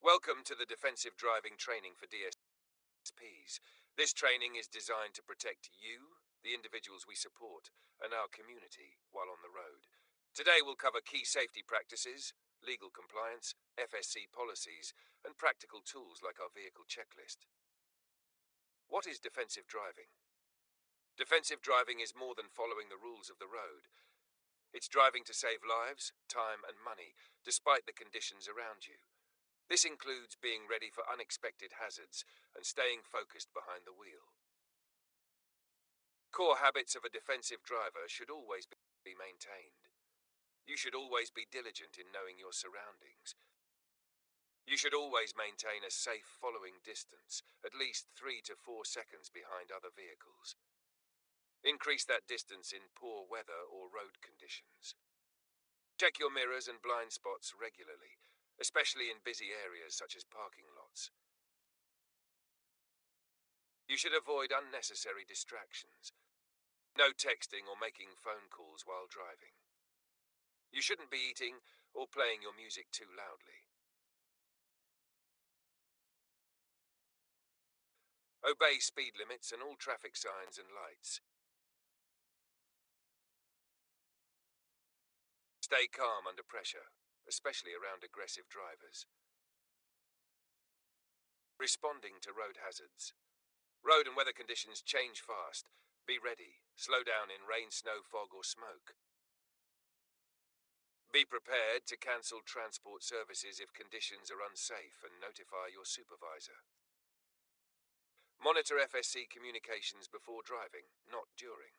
Welcome to the Defensive Driving Training for DSPs. This training is designed to protect you, the individuals we support, and our community while on the road. Today we'll cover key safety practices, legal compliance, FSC policies, and practical tools like our vehicle checklist. What is defensive driving? Defensive driving is more than following the rules of the road. It's driving to save lives, time, and money, despite the conditions around you. This includes being ready for unexpected hazards and staying focused behind the wheel. Core habits of a defensive driver should always be maintained. You should always be diligent in knowing your surroundings. You should always maintain a safe following distance, at least 3 to 4 seconds behind other vehicles. Increase that distance in poor weather or road conditions. Check your mirrors and blind spots regularly, especially in busy areas such as parking lots. You should avoid unnecessary distractions. No texting or making phone calls while driving. You shouldn't be eating or playing your music too loudly. Obey speed limits and all traffic signs and lights. Stay calm under pressure, especially around aggressive drivers. Responding to road hazards. Road and weather conditions change fast. Be ready. Slow down in rain, snow, fog, or smoke. Be prepared to cancel transport services if conditions are unsafe and notify your supervisor. Monitor FSC communications before driving, not during.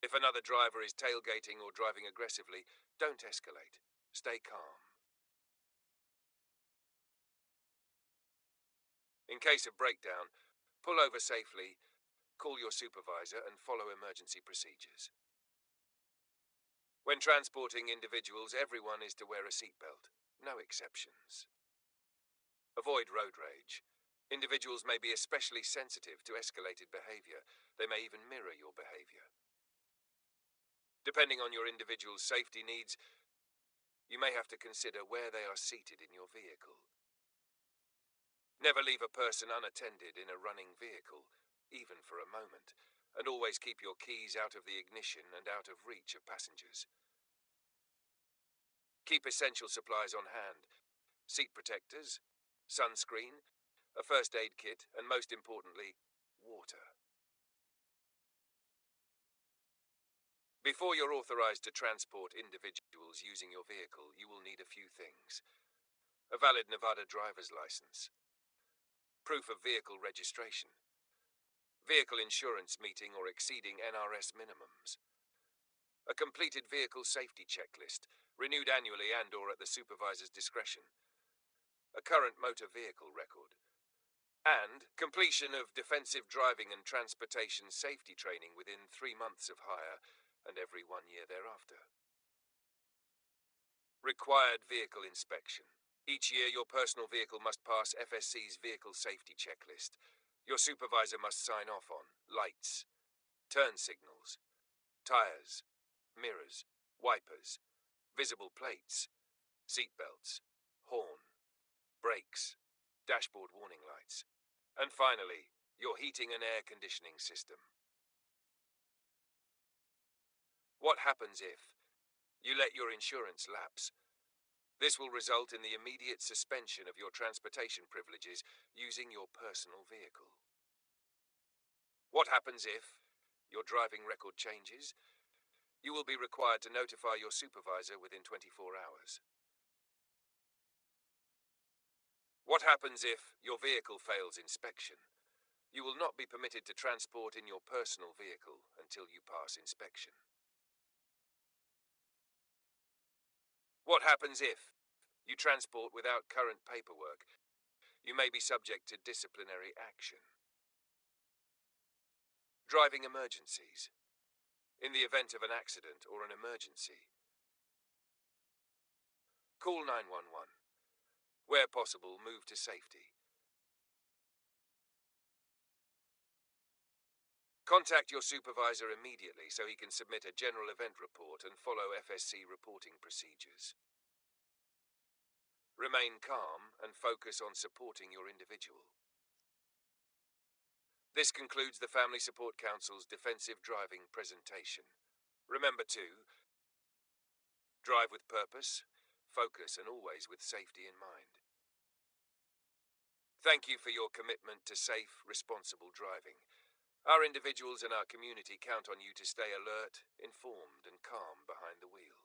If another driver is tailgating or driving aggressively, don't escalate. Stay calm. In case of breakdown, pull over safely, call your supervisor, and follow emergency procedures. When transporting individuals, everyone is to wear a seatbelt. No exceptions. Avoid road rage. Individuals may be especially sensitive to escalated behavior. They may even mirror your behavior. Depending on your individual's safety needs, you may have to consider where they are seated in your vehicle. Never leave a person unattended in a running vehicle, even for a moment, and always keep your keys out of the ignition and out of reach of passengers. Keep essential supplies on hand: seat protectors, sunscreen, a first aid kit, and most importantly, water. Before you're authorized to transport individuals using your vehicle, you will need a few things: a valid Nevada driver's license, proof of vehicle registration, vehicle insurance meeting or exceeding NRS minimums, a completed vehicle safety checklist, renewed annually and/or at the supervisor's discretion, a current motor vehicle record, and completion of defensive driving and transportation safety training within 3 months of hire and every 1 year thereafter. Required vehicle inspection. Each year, your personal vehicle must pass FSC's vehicle safety checklist. Your supervisor must sign off on lights, turn signals, tires, mirrors, wipers, visible plates, seat belts, horn, brakes, dashboard warning lights, and finally, your heating and air conditioning system. What happens if you let your insurance lapse? This will result in the immediate suspension of your transportation privileges using your personal vehicle. What happens if your driving record changes? You will be required to notify your supervisor within 24 hours. What happens if your vehicle fails inspection? You will not be permitted to transport in your personal vehicle until you pass inspection. What happens if you transport without current paperwork? You may be subject to disciplinary action. Driving emergencies. In the event of an accident or an emergency, call 911. Where possible, move to safety. Contact your supervisor immediately so he can submit a general event report and follow FSC reporting procedures. Remain calm and focus on supporting your individual. This concludes the Family Support Council's defensive driving presentation. Remember to drive with purpose, focus, and always with safety in mind. Thank you for your commitment to safe, responsible driving. Our individuals and our community count on you to stay alert, informed, and calm behind the wheel.